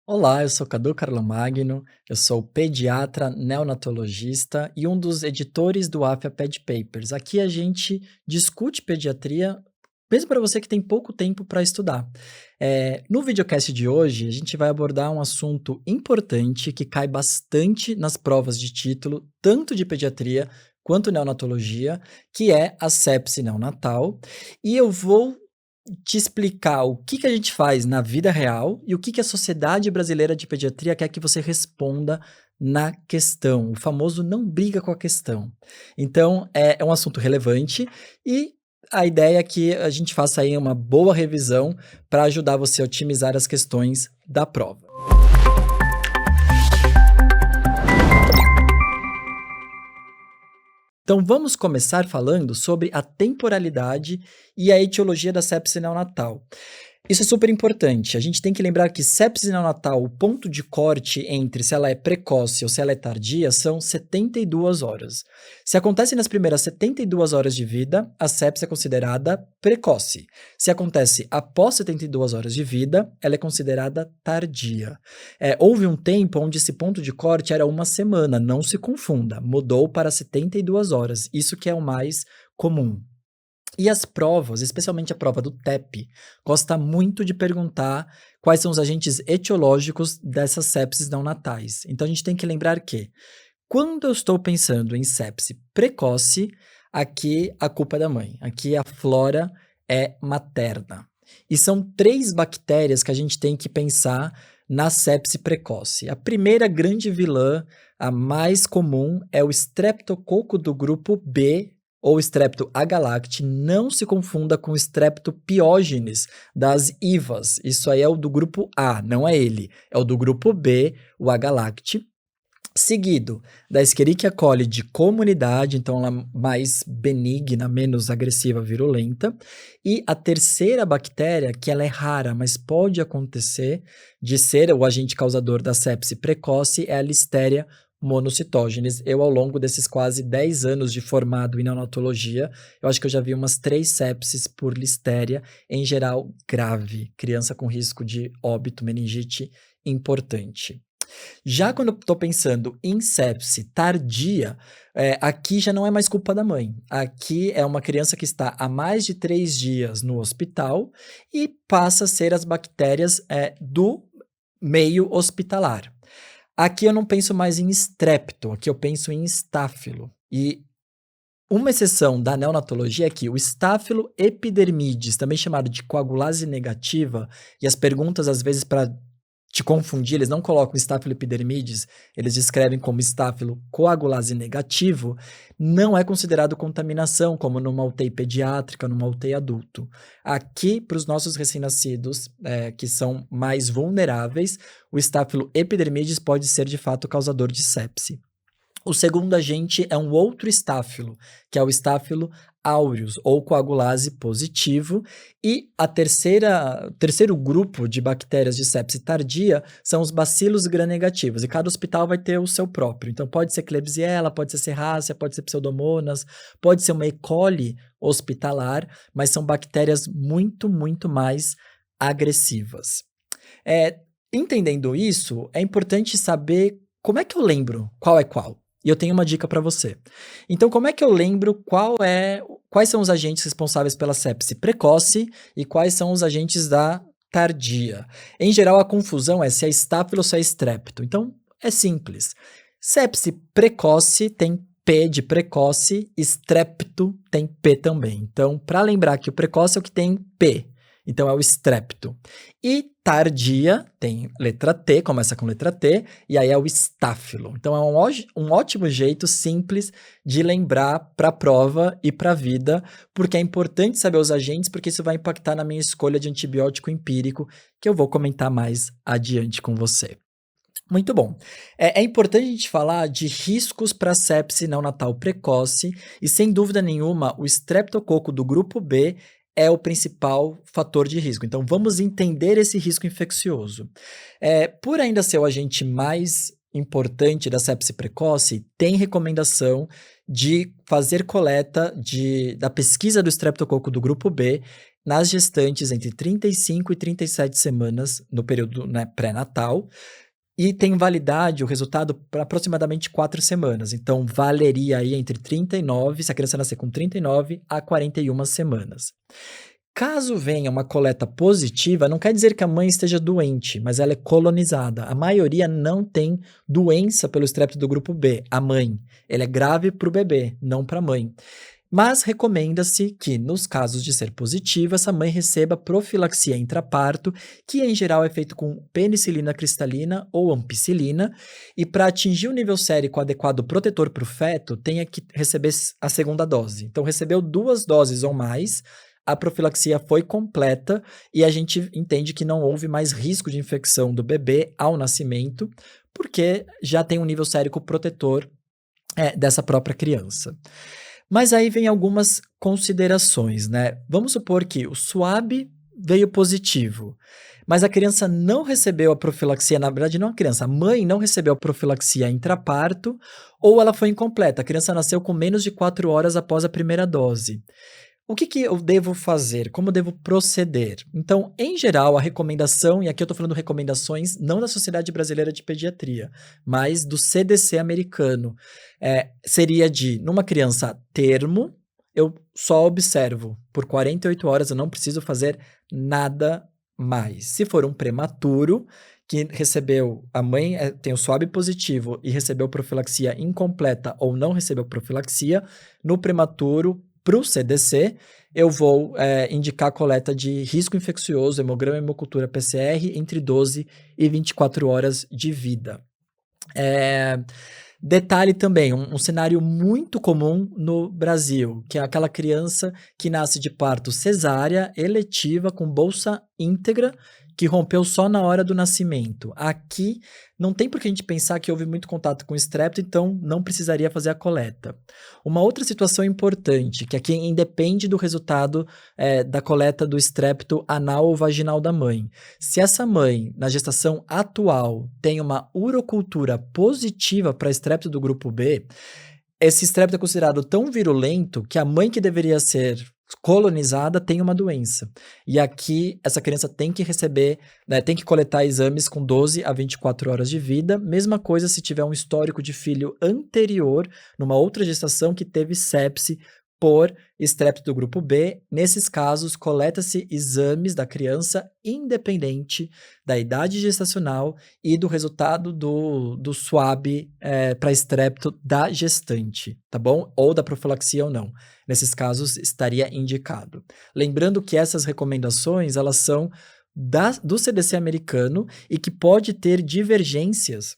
Olá, eu sou Cadu Carlomagno, eu sou pediatra neonatologista e um dos editores do AFIA Ped Papers. Aqui a gente discute pediatria, mesmo para você que tem pouco tempo para estudar. No videocast de hoje, a gente vai abordar um assunto importante que cai bastante nas provas de título, tanto de pediatria quanto neonatologia, que é a sepse neonatal. E eu vou te explicar o que a gente faz na vida real e o que a Sociedade Brasileira de Pediatria quer que você responda na questão. O famoso não briga com a questão. Então, é um assunto relevante e a ideia é que a gente faça aí uma boa revisão para ajudar você a otimizar as questões da prova. Então vamos começar falando sobre a temporalidade e a etiologia da sepse neonatal. Isso é super importante. A gente tem que lembrar que sepse neonatal, o ponto de corte entre se ela é precoce ou se ela é tardia, são 72 horas. Se acontece nas primeiras 72 horas de vida, a sepse é considerada precoce. Se acontece após 72 horas de vida, ela é considerada tardia. Houve um tempo onde esse ponto de corte era uma semana, não se confunda, mudou para 72 horas, isso que é o mais comum. E as provas, especialmente a prova do TEP, gosta muito de perguntar quais são os agentes etiológicos dessas sepses neonatais. Então a gente tem que lembrar que, quando eu estou pensando em sepse precoce, aqui a culpa é da mãe, aqui a flora é materna. E são 3 bactérias que a gente tem que pensar na sepse precoce. A primeira grande vilã, a mais comum, é o Streptococo do grupo B, ou Strepto agalacti. Não se confunda com o Strepto piógenes das IVAs. Isso aí é o do grupo A, não é ele. É o do grupo B, o agalacti. Seguido da Escherichia coli de comunidade, então ela é mais benigna, menos agressiva, virulenta. E a terceira bactéria, que ela é rara, mas pode acontecer de ser o agente causador da sepse precoce, é a Listeria monocytogenes. Eu, ao longo desses quase 10 anos de formado em neonatologia, eu acho que eu já vi umas 3 sepses por Listeria, em geral grave, criança com risco de óbito, meningite importante. Já quando eu estou pensando em sepse tardia, aqui já não é mais culpa da mãe. Aqui é uma criança que está há mais de 3 dias no hospital e passa a ser as bactérias do meio hospitalar. Aqui eu não penso mais em estrepto, aqui eu penso em estáfilo. E uma exceção da neonatologia é que o estáfilo epidermidis, também chamado de coagulase negativa, e as perguntas às vezes para te confundir, eles não colocam estáfilo epidermidis, eles descrevem como estáfilo coagulase negativo, não é considerado contaminação, como numa UTI pediátrica, numa UTI adulto. Aqui, para os nossos recém-nascidos, que são mais vulneráveis, o estáfilo epidermidis pode ser, de fato, causador de sepse. O segundo agente é um outro estáfilo, que é o estáfilo aureus, ou coagulase positivo, e o terceiro grupo de bactérias de sepse tardia são os bacilos gram-negativos, e cada hospital vai ter o seu próprio. Então pode ser Klebsiella, pode ser Serratia, pode ser Pseudomonas, pode ser uma E. coli hospitalar, mas são bactérias muito, muito mais agressivas. Entendendo isso, é importante saber como é que eu lembro qual é qual. E eu tenho uma dica para você. Então, como é que eu lembro quais são os agentes responsáveis pela sepse precoce e quais são os agentes da tardia? Em geral, a confusão é se é estáfilo ou se é estrepto. Então, é simples. Sepse precoce tem P de precoce, estrepto tem P também. Então, para lembrar que o precoce é o que tem P. Então, é o estrepto. E tardia tem letra T, começa com letra T, e aí é o estáfilo. Então, é um ótimo jeito simples de lembrar para a prova e para a vida, porque é importante saber os agentes, porque isso vai impactar na minha escolha de antibiótico empírico, que eu vou comentar mais adiante com você. Muito bom. É importante a gente falar de riscos para sepse neonatal precoce, e sem dúvida nenhuma, o estreptococo do grupo B é o principal fator de risco. Então, vamos entender esse risco infeccioso. Por ainda ser o agente mais importante da sepse precoce, tem recomendação de fazer coleta da pesquisa do estreptococo do grupo B nas gestantes entre 35 e 37 semanas, no período, né, pré-natal, e tem validade o resultado para aproximadamente 4 semanas. Então, valeria aí entre 39, se a criança nascer com 39 a 41 semanas. Caso venha uma coleta positiva, não quer dizer que a mãe esteja doente, mas ela é colonizada. A maioria não tem doença pelo estrepto do grupo B, a mãe. Ele é grave para o bebê, não para a mãe. Mas recomenda-se que, nos casos de ser positivo, essa mãe receba profilaxia intraparto, que em geral é feito com penicilina cristalina ou ampicilina, e para atingir o nível sérico adequado protetor para o feto, tenha que receber a segunda dose. Então, recebeu 2 doses ou mais, a profilaxia foi completa e a gente entende que não houve mais risco de infecção do bebê ao nascimento, porque já tem um nível sérico protetor dessa própria criança. Mas aí vem algumas considerações, né? Vamos supor que o SWAB veio positivo, mas a criança não recebeu a profilaxia, na verdade não a criança, a mãe não recebeu a profilaxia intraparto, ou ela foi incompleta, a criança nasceu com menos de 4 horas após a primeira dose. O que eu devo fazer? Como eu devo proceder? Então, em geral, a recomendação, e aqui eu estou falando recomendações não da Sociedade Brasileira de Pediatria, mas do CDC americano, seria de, numa criança termo, eu só observo por 48 horas, eu não preciso fazer nada mais. Se for um prematuro, que recebeu, a mãe tem o SWAB positivo e recebeu profilaxia incompleta ou não recebeu profilaxia, no prematuro, para o CDC, eu vou indicar a coleta de risco infeccioso, hemograma e hemocultura PCR entre 12 e 24 horas de vida. Detalhe também, um cenário muito comum no Brasil, que é aquela criança que nasce de parto cesárea, eletiva, com bolsa íntegra, que rompeu só na hora do nascimento. Aqui não tem por que a gente pensar que houve muito contato com o estrepto, então não precisaria fazer a coleta. Uma outra situação importante, que aqui independe do resultado da coleta do estrepto anal ou vaginal da mãe. Se essa mãe, na gestação atual, tem uma urocultura positiva para estrepto do grupo B, esse estrepto é considerado tão virulento que a mãe que deveria ser colonizada tem uma doença. E aqui, essa criança tem que receber, né, tem que coletar exames com 12 a 24 horas de vida. Mesma coisa se tiver um histórico de filho anterior, numa outra gestação que teve sepse por estrepto do grupo B. Nesses casos, coleta-se exames da criança independente da idade gestacional e do resultado do SWAB para estrepto da gestante, tá bom? Ou da profilaxia ou não. Nesses casos, estaria indicado. Lembrando que essas recomendações, elas são do CDC americano e que pode ter divergências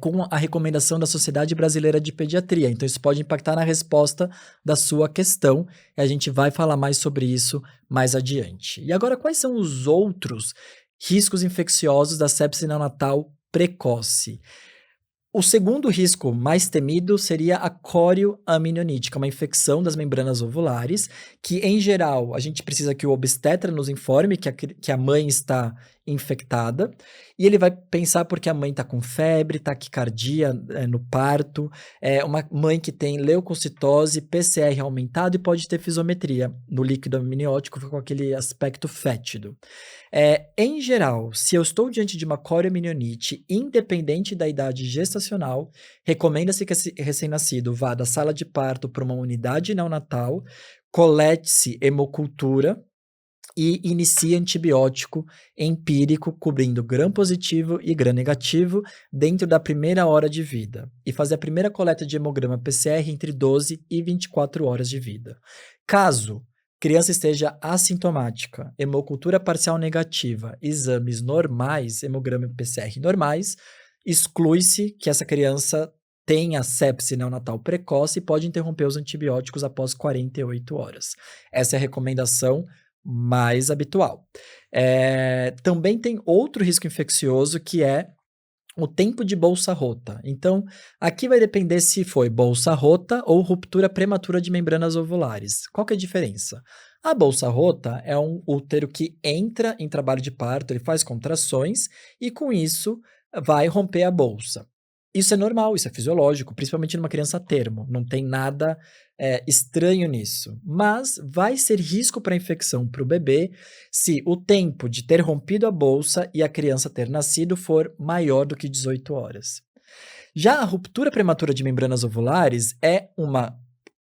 com a recomendação da Sociedade Brasileira de Pediatria. Então, isso pode impactar na resposta da sua questão, e a gente vai falar mais sobre isso mais adiante. E agora, quais são os outros riscos infecciosos da sepse neonatal precoce? O segundo risco mais temido seria a corioaminionitíca, uma infecção das membranas ovulares, que em geral a gente precisa que o obstetra nos informe que a mãe está infectada, e ele vai pensar porque a mãe está com febre, taquicardia no parto, uma mãe que tem leucocitose, PCR aumentado e pode ter fisiometria no líquido amniótico com aquele aspecto fétido. Em geral, se eu estou diante de uma corioamininite, independente da idade gestacional, recomenda-se que esse recém-nascido vá da sala de parto para uma unidade neonatal, colete-se hemocultura e inicie antibiótico empírico cobrindo gram positivo e gram negativo dentro da primeira hora de vida e fazer a primeira coleta de hemograma PCR entre 12 e 24 horas de vida. Caso criança esteja assintomática, hemocultura parcial negativa, exames normais, hemograma e PCR normais, exclui-se que essa criança tenha sepse neonatal precoce e pode interromper os antibióticos após 48 horas. Essa é a recomendação mais habitual. Também tem outro risco infeccioso que é o tempo de bolsa rota. Então, aqui vai depender se foi bolsa rota ou ruptura prematura de membranas ovulares. Qual que é a diferença? A bolsa rota é um útero que entra em trabalho de parto, ele faz contrações e com isso vai romper a bolsa. Isso é normal, isso é fisiológico, principalmente numa criança a termo, não tem nada, estranho nisso. Mas vai ser risco para infecção para o bebê se o tempo de ter rompido a bolsa e a criança ter nascido for maior do que 18 horas. Já a ruptura prematura de membranas ovulares é uma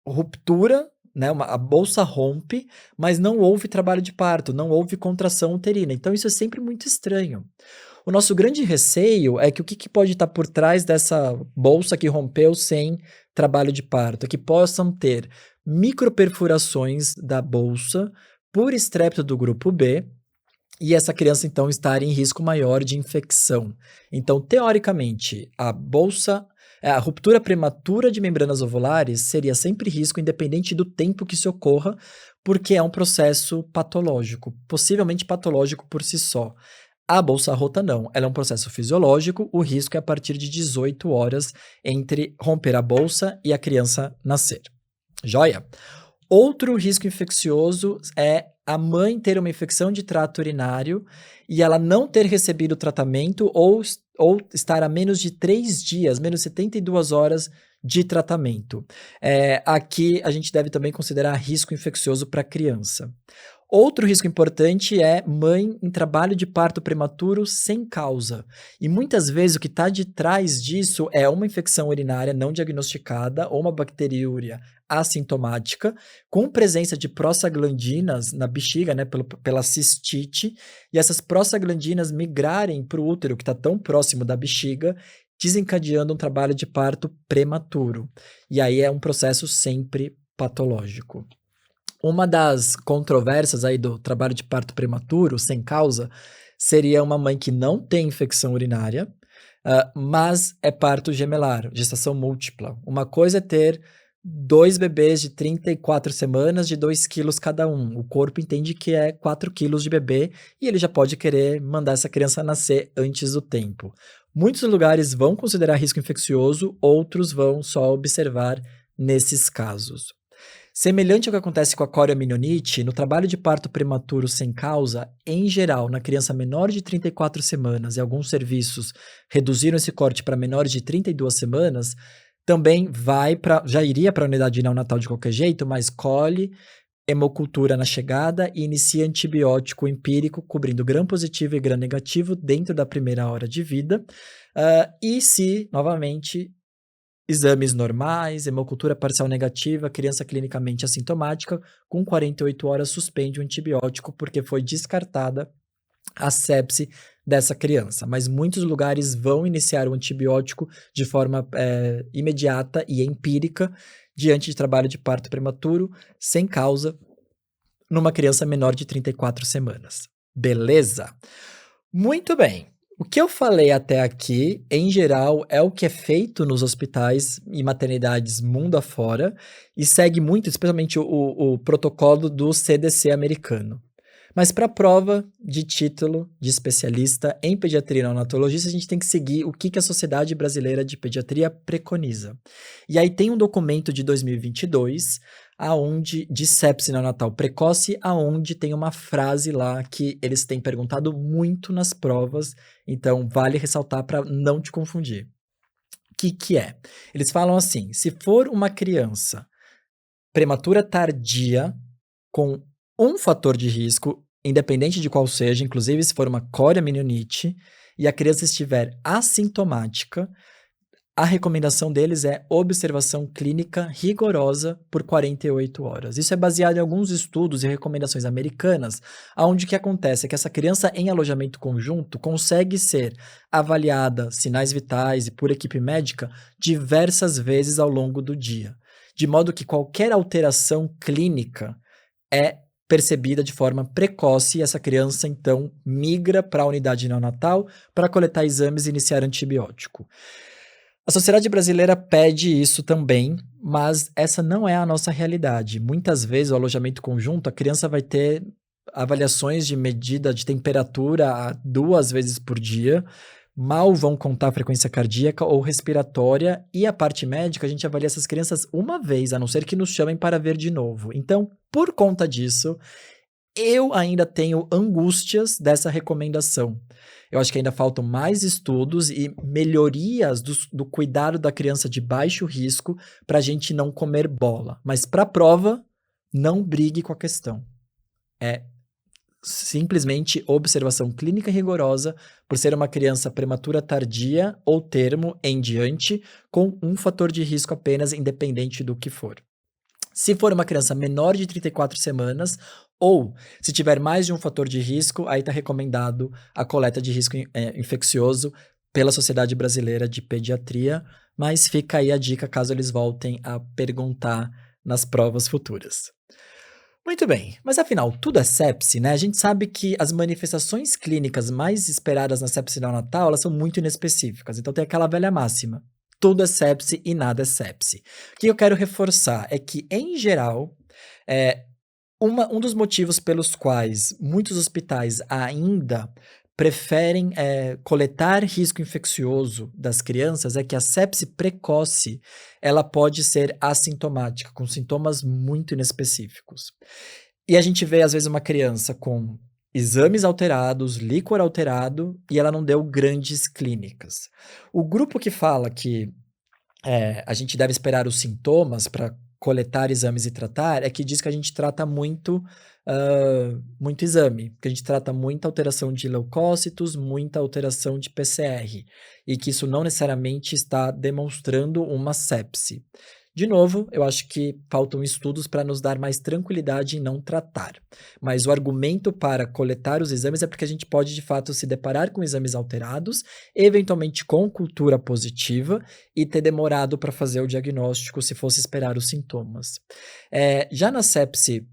ruptura, né, a bolsa rompe, mas não houve trabalho de parto, não houve contração uterina, então isso é sempre muito estranho. O nosso grande receio é que o que que pode estar por trás dessa bolsa que rompeu sem trabalho de parto? É que possam ter microperfurações da bolsa por estrépito do grupo B, e essa criança então estar em risco maior de infecção. Então, teoricamente, a ruptura prematura de membranas ovulares seria sempre risco, independente do tempo que se ocorra, porque é um processo patológico, possivelmente patológico por si só. A bolsa rota não, ela é um processo fisiológico, o risco é a partir de 18 horas entre romper a bolsa e a criança nascer. Joia? Outro risco infeccioso é a mãe ter uma infecção de trato urinário e ela não ter recebido o tratamento ou estar a menos de 3 dias, menos 72 horas de tratamento. Aqui a gente deve também considerar risco infeccioso para a criança. Outro risco importante é mãe em trabalho de parto prematuro sem causa. E muitas vezes o que está de trás disso é uma infecção urinária não diagnosticada ou uma bacteriúria assintomática, com presença de prostaglandinas na bexiga, né, pela cistite, e essas prostaglandinas migrarem para o útero, que está tão próximo da bexiga, desencadeando um trabalho de parto prematuro. E aí é um processo sempre patológico. Uma das controvérsias aí do trabalho de parto prematuro, sem causa, seria uma mãe que não tem infecção urinária, mas é parto gemelar, gestação múltipla. Uma coisa é ter 2 bebês de 34 semanas de 2 quilos cada um. O corpo entende que é 4 quilos de bebê e ele já pode querer mandar essa criança nascer antes do tempo. Muitos lugares vão considerar risco infeccioso, outros vão só observar nesses casos. Semelhante ao que acontece com a corioaminorite, no trabalho de parto prematuro sem causa, em geral, na criança menor de 34 semanas, e alguns serviços reduziram esse corte para menores de 32 semanas, também já iria para a unidade neonatal de qualquer jeito, mas colhe hemocultura na chegada e inicia antibiótico empírico, cobrindo gram positivo e gram negativo dentro da primeira hora de vida. E se, novamente, exames normais, hemocultura parcial negativa, criança clinicamente assintomática, com 48 horas suspende o antibiótico porque foi descartada a sepse dessa criança. Mas muitos lugares vão iniciar o antibiótico de forma imediata e empírica diante de trabalho de parto prematuro, sem causa, numa criança menor de 34 semanas. Beleza? Muito bem. O que eu falei até aqui, em geral, é o que é feito nos hospitais e maternidades mundo afora e segue muito, especialmente o protocolo do CDC americano. Mas para a prova de título de especialista em pediatria e neonatologista, a gente tem que seguir o que a Sociedade Brasileira de Pediatria preconiza. E aí tem um documento de 2022, de sepse neonatal precoce, aonde tem uma frase lá que eles têm perguntado muito nas provas, então vale ressaltar para não te confundir. O que é? Eles falam assim, se for uma criança prematura tardia com um fator de risco, independente de qual seja, inclusive se for uma corioaminorite, e a criança estiver assintomática, a recomendação deles é observação clínica rigorosa por 48 horas. Isso é baseado em alguns estudos e recomendações americanas, onde o que acontece é que essa criança em alojamento conjunto consegue ser avaliada, sinais vitais e por equipe médica, diversas vezes ao longo do dia. De modo que qualquer alteração clínica é percebida de forma precoce e essa criança, então, migra para a unidade neonatal para coletar exames e iniciar antibiótico. A sociedade brasileira pede isso também, mas essa não é a nossa realidade. Muitas vezes, o alojamento conjunto, a criança vai ter avaliações de medida de temperatura 2 vezes por dia, mal vão contar a frequência cardíaca ou respiratória, e a parte médica, a gente avalia essas crianças uma vez, a não ser que nos chamem para ver de novo. Então, por conta disso, eu ainda tenho angústias dessa recomendação. Eu acho que ainda faltam mais estudos e melhorias do cuidado da criança de baixo risco para a gente não comer bola. Mas para a prova, não brigue com a questão. É simplesmente observação clínica rigorosa por ser uma criança prematura tardia ou termo em diante, com um fator de risco apenas, independente do que for. Se for uma criança menor de 34 semanas, ou se tiver mais de um fator de risco, aí está recomendado a coleta de risco infeccioso pela Sociedade Brasileira de Pediatria, mas fica aí a dica caso eles voltem a perguntar nas provas futuras. Muito bem, mas afinal, tudo é sepse, né? A gente sabe que as manifestações clínicas mais esperadas na sepse neonatal, elas são muito inespecíficas. Então tem aquela velha máxima, tudo é sepse e nada é sepse. O que eu quero reforçar é que, em geral, um dos motivos pelos quais muitos hospitais ainda preferem coletar risco infeccioso das crianças é que a sepse precoce, ela pode ser assintomática, com sintomas muito inespecíficos. E a gente vê, às vezes, uma criança com exames alterados, líquor alterado, e ela não deu grandes clínicas. O grupo que fala que a gente deve esperar os sintomas para coletar exames e tratar, é que diz que a gente trata muito exame, que a gente trata muita alteração de leucócitos, muita alteração de PCR, e que isso não necessariamente está demonstrando uma sepse. De novo, eu acho que faltam estudos para nos dar mais tranquilidade em não tratar. Mas o argumento para coletar os exames é porque a gente pode, de fato, se deparar com exames alterados, eventualmente com cultura positiva, e ter demorado para fazer o diagnóstico se fosse esperar os sintomas. Já na sepse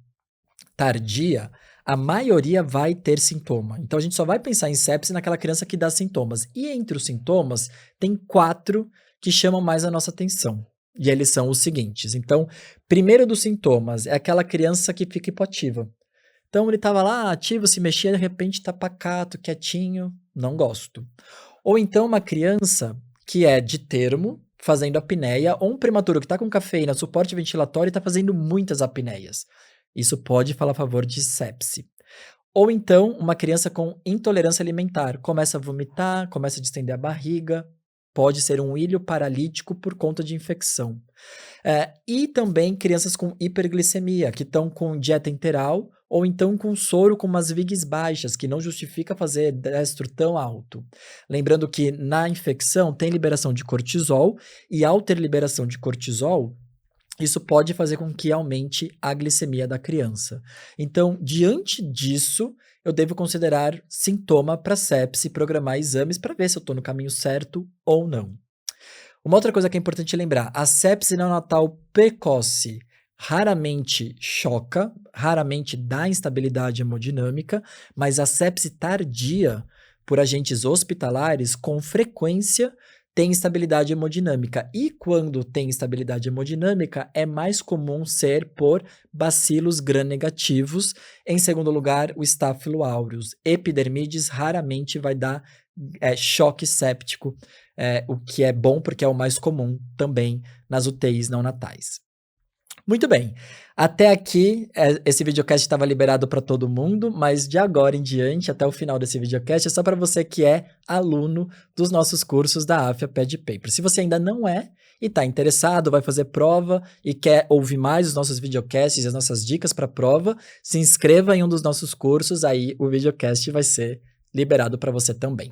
tardia, a maioria vai ter sintoma. Então, a gente só vai pensar em sepse naquela criança que dá sintomas. E entre os sintomas, tem 4 que chamam mais a nossa atenção. E eles são os seguintes. Então, primeiro dos sintomas é aquela criança que fica hipoativa. Então, ele estava lá ativo, se mexia, de repente está pacato, quietinho, não gosto. Ou então uma criança que é de termo, fazendo apneia, ou um prematuro que está com cafeína, suporte ventilatório e está fazendo muitas apneias. Isso pode falar a favor de sepse. Ou então uma criança com intolerância alimentar, começa a vomitar, começa a distender a barriga, pode ser um ilho paralítico por conta de infecção. E também crianças com hiperglicemia, que estão com dieta enteral, ou então com soro com umas VIGs baixas, que não justifica fazer destro tão alto. Lembrando que na infecção tem liberação de cortisol, e ao ter liberação de cortisol, isso pode fazer com que aumente a glicemia da criança. Então, diante disso, eu devo considerar sintoma para sepse e programar exames para ver se eu estou no caminho certo ou não. Uma outra coisa que é importante lembrar, a sepse neonatal precoce raramente choca, raramente dá instabilidade hemodinâmica, mas a sepse tardia, por agentes hospitalares, com frequência tem instabilidade hemodinâmica. E quando tem instabilidade hemodinâmica, é mais comum ser por bacilos gram-negativos. Em segundo lugar, o Staphylo aureus. Epidermides raramente vai dar choque séptico, o que é bom porque é o mais comum também nas UTIs neonatais. Muito bem, até aqui esse videocast estava liberado para todo mundo, mas de agora em diante, até o final desse videocast, é só para você que é aluno dos nossos cursos da AFIA Ped Paper. Se você ainda não é e está interessado, vai fazer prova e quer ouvir mais os nossos videocasts e as nossas dicas para a prova, se inscreva em um dos nossos cursos, aí o videocast vai ser liberado para você também.